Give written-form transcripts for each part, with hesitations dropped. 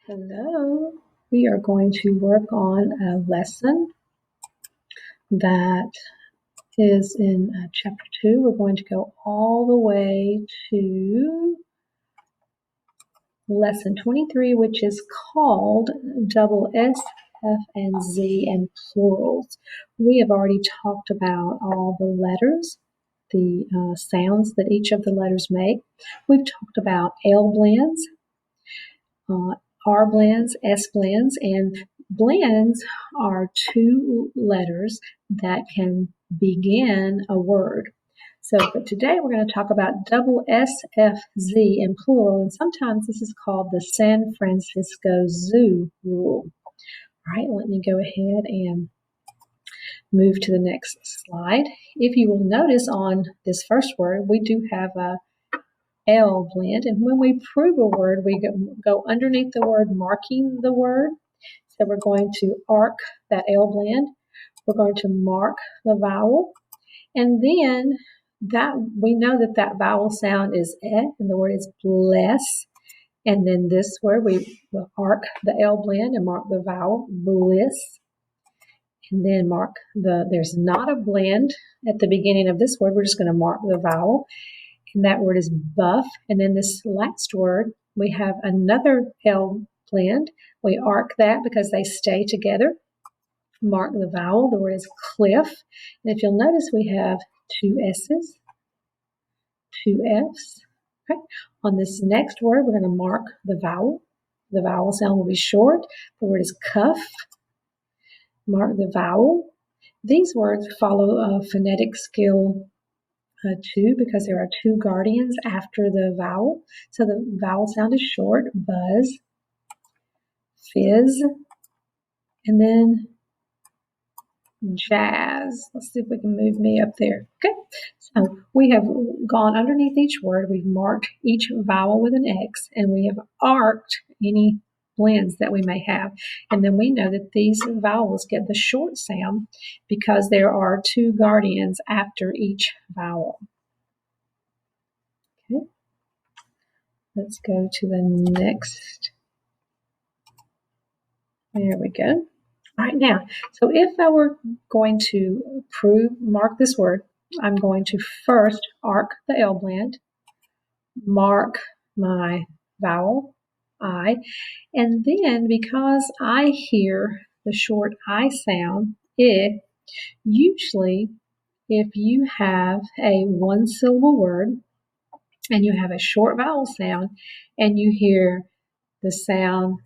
Hello, we are going to work on a lesson that is in chapter 2. We're going to go all the way to lesson 23, which is called double S, F, and Z and plurals. We have already talked about all the letters, the sounds that each of the letters make. We've talked about L blends, R blends, S blends, and blends are two letters that can begin a word. But today we're going to talk about double S, F, Z in plural, and sometimes this is called the San Francisco Zoo rule. All right, let me go ahead and move to the next slide. If you will notice on this first word, we do have a L blend, and when we prove a word, we go underneath the word, marking the word. So we're going to arc that L blend. We're going to mark the vowel, and then that we know that vowel sound is eh, and the word is bless. And then this word we will arc the L blend and mark the vowel bliss, and then mark there's not a blend at the beginning of this word. We're just going to mark the vowel. And that word is buff. And then this last word, we have another L blend. We arc that because they stay together. Mark the vowel. The word is cliff. And if you'll notice, we have two S's, two F's. Okay. On this next word, we're going to mark the vowel. The vowel sound will be short. The word is cuff. Mark the vowel. These words follow a phonetic skill 2 because there are two guardians after the vowel. So the vowel sound is short, buzz, fizz, and then jazz. Let's see if we can move me up there. Okay, so we have gone underneath each word. We've marked each vowel with an X, and we have arced any blends that we may have. And then we know that these vowels get the short sound because there are two guardians after each vowel. Okay. Let's go to the next. There we go. All right, now, so if I were going to mark this word, I'm going to first arc the L blend, mark my vowel, I, and then because I hear the short I sound, usually if you have a one-syllable word and you have a short vowel sound and you hear the sound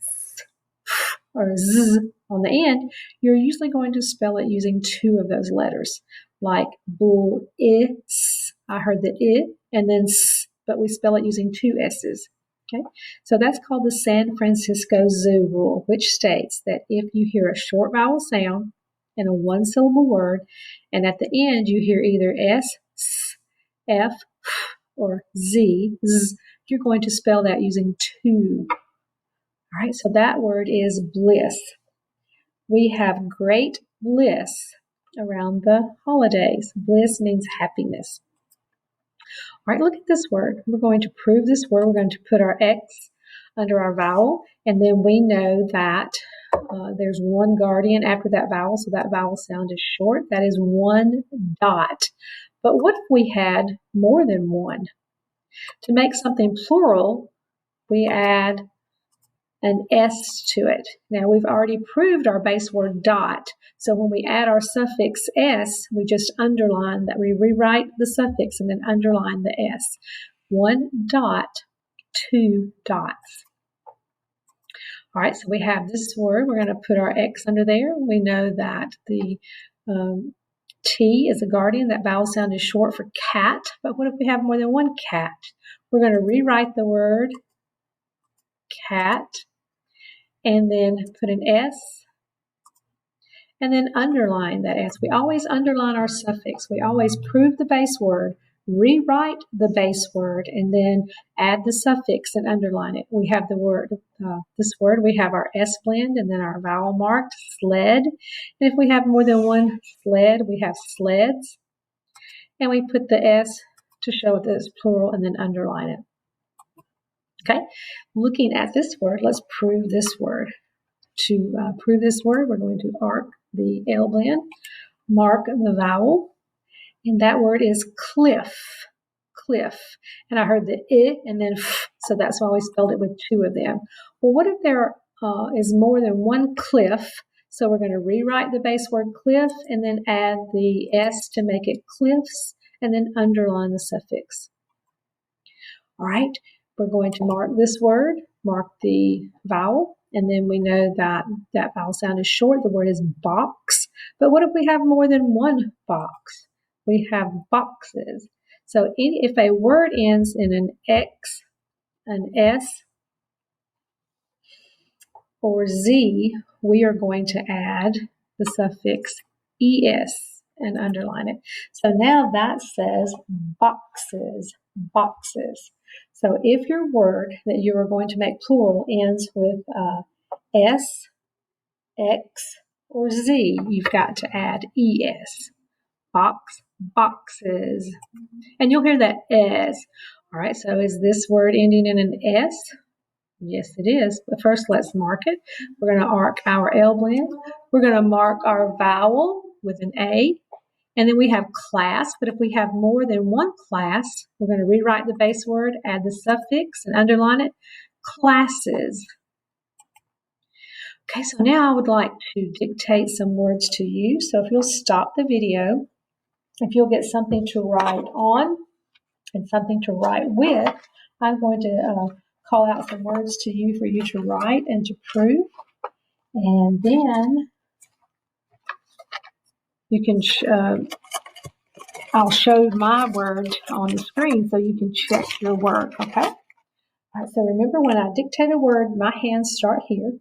or z on the end, you're usually going to spell it using two of those letters, like bliss. I heard the I and then s, but we spell it using two S's. Okay, so that's called the San Francisco Zoo rule, which states that if you hear a short vowel sound in a one-syllable word, and at the end you hear either S, S, F, or Z, Z, you're going to spell that using two. All right, so that word is bliss. We have great bliss around the holidays. Bliss means happiness. All right, look at this word. We're going to prove this word. We're going to put our X under our vowel, and then we know that there's one guardian after that vowel, so that vowel sound is short. That is one dot. But what if we had more than one? To make something plural, we add an S to it. Now we've already proved our base word dot. So when we add our suffix S, we just underline that. We rewrite the suffix and then underline the S. One dot, two dots. All right, so we have this word. We're going to put our X under there. We know that the T is a guardian. That vowel sound is short for cat. But what if we have more than one cat? We're going to rewrite the word cat and then put an S and then underline that S. We always underline our suffix. We always prove the base word, rewrite the base word, and then add the suffix and underline it. We have the word, this word, we have our S blend and then our vowel marked, sled. And if we have more than one sled, we have sleds. And we put the S to show that it's plural and then underline it. Okay, looking at this word, let's prove this word. To prove this word, we're going to arc the L blend, mark the vowel, and that word is cliff. Cliff. And I heard the I and then f, so that's why we spelled it with two of them. Well, what if there is more than one cliff? So we're going to rewrite the base word cliff and then add the S to make it cliffs and then underline the suffix. All right, we're going to mark this word, mark the vowel, and then we know that that vowel sound is short. The word is box. But what if we have more than one box? We have boxes. So if a word ends in an X, an S, or Z, we are going to add the suffix ES and underline it. So now that says boxes, boxes. So if your word that you are going to make plural ends with S, X, or Z, you've got to add ES. Box, boxes. And you'll hear that S. All right, so is this word ending in an S? Yes, it is. But first, let's mark it. We're going to arc our L blend. We're going to mark our vowel with an A. And then we have class. But if we have more than one class, we're going to rewrite the base word, add the suffix, and underline it. Classes. Okay, so now I would like to dictate some words to you. So if you'll stop the video, if you'll get something to write on and something to write with, I'm going to call out some words to you for you to write and to prove. And then you can, I'll show my word on the screen so you can check your work, okay? All right, so remember when I dictate a word, my hands start here,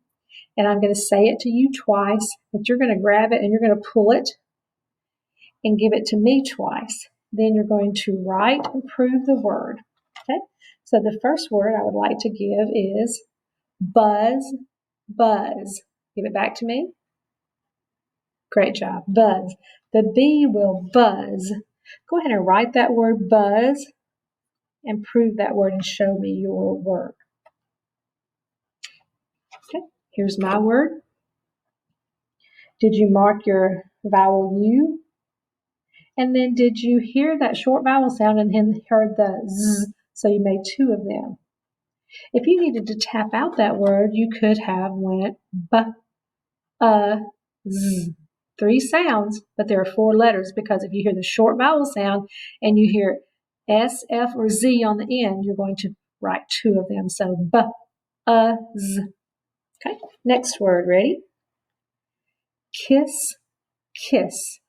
and I'm going to say it to you twice, but you're going to grab it and you're going to pull it and give it to me twice. Then you're going to write and prove the word, okay? So the first word I would like to give is buzz, buzz. Give it back to me. Great job, buzz. The bee will buzz. Go ahead and write that word buzz and prove that word and show me your work. Okay, here's my word. Did you mark your vowel U? And then did you hear that short vowel sound and then heard the Z? So you made two of them. If you needed to tap out that word, you could have went B, Z. Three sounds, but there are four letters because if you hear the short vowel sound and you hear S, F, or Z on the end, you're going to write two of them. So B, Z. Okay, next word, ready? Kiss, kiss.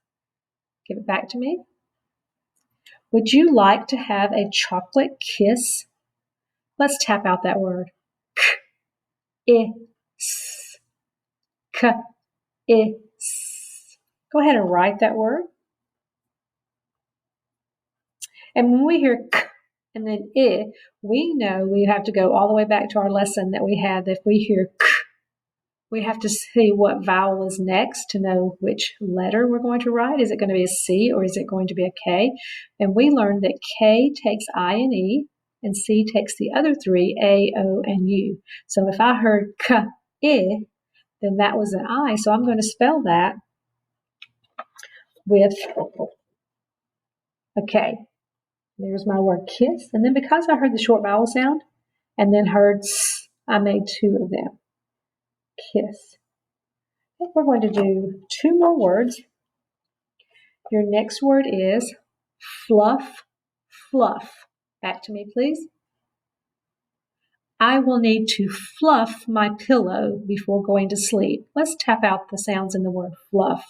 Give it back to me. Would you like to have a chocolate kiss? Let's tap out that word. K, I, S. K, I, S. Go ahead and write that word. And when we hear K and then I, we know we have to go all the way back to our lesson that we had. If we hear K, we have to see what vowel is next to know which letter we're going to write. Is it going to be a C or is it going to be a K? And we learned that K takes I and E, and C takes the other three, A, O, and U. So if I heard K, I, then that was an I. So I'm going to spell that with a K. There's my word kiss. And then because I heard the short vowel sound and then heard S, I made two of them. Kiss. I think we're going to do two more words. Your next word is fluff, fluff. Back to me, please. I will need to fluff my pillow before going to sleep. Let's tap out the sounds in the word fluff.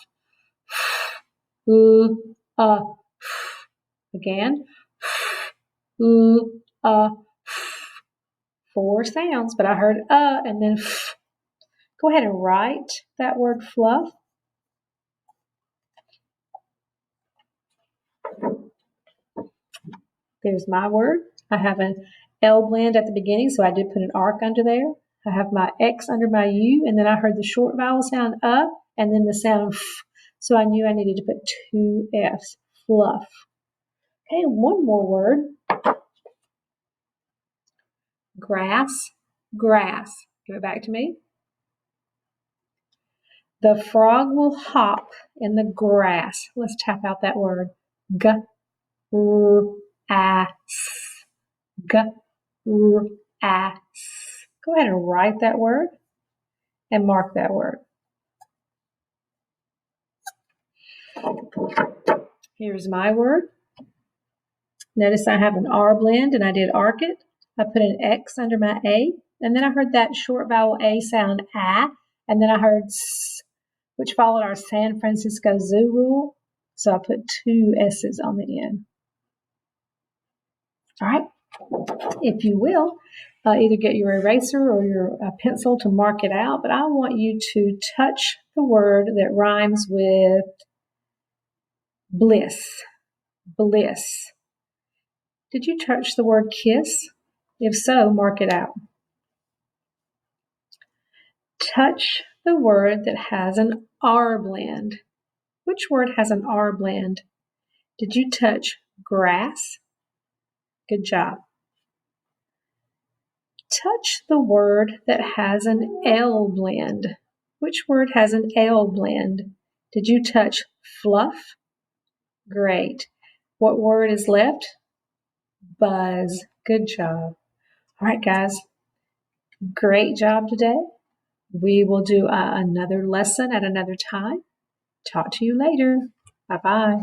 Again. Four sounds, but I heard and then f. Go ahead and write that word fluff. There's my word. I have an L blend at the beginning, so I did put an arc under there. I have my X under my U, and then I heard the short vowel sound and then the sound f. So I knew I needed to put two F's. Fluff. Okay, one more word. Grass, grass. Give it back to me. The frog will hop in the grass. Let's tap out that word. Grass. Grass. Go ahead and write that word and mark that word. Here's my word. Notice I have an R blend and I did arc it. I put an X under my A, and then I heard that short vowel A sound ah, and then I heard S, which followed our San Francisco Zoo rule. So I put 2 S's on the end. All right. If you will, either get your eraser or your pencil to mark it out, but I want you to touch the word that rhymes with bliss. Bliss. Did you touch the word kiss? If so, mark it out. Touch the word that has an R blend. Which word has an R blend? Did you touch grass? Good job. Touch the word that has an L blend. Which word has an L blend? Did you touch fluff? Great. What word is left? Buzz. Good job. All right, guys. Great job today. We will do another lesson at another time. Talk to you later. Bye-bye.